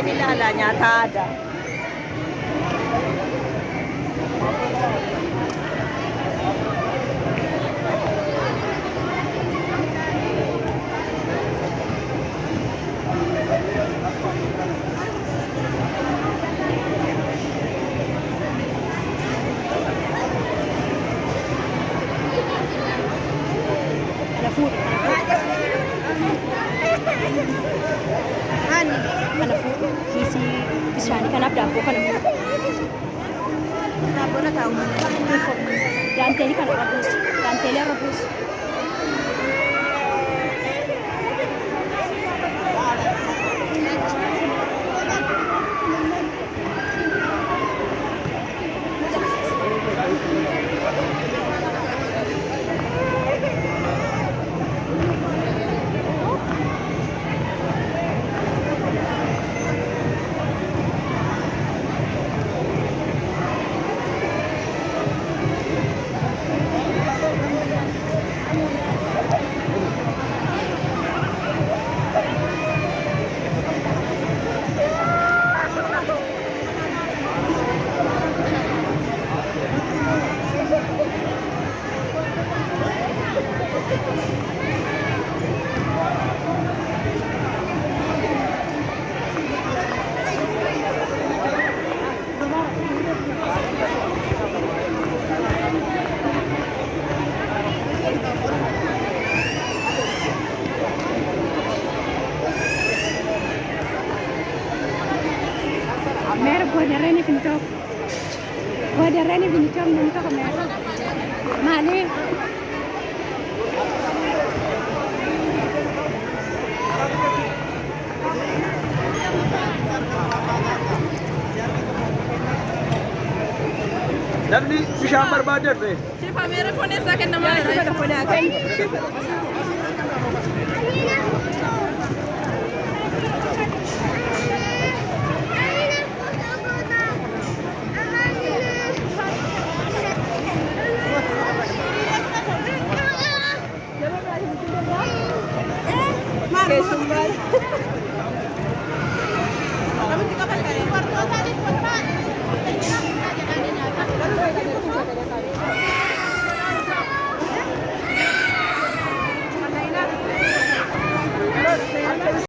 Nila nyata ada. Ada food. Kana food. Bishaan kanaaf daabboo kana daabboo na taa'u daanteelii kana irra buusu daanteelii irra buusu Mer guarderei finito. Guarderei finito non to come. Male. Namni bishaan barbaadan Sifa mere foneessa kennamaa jira.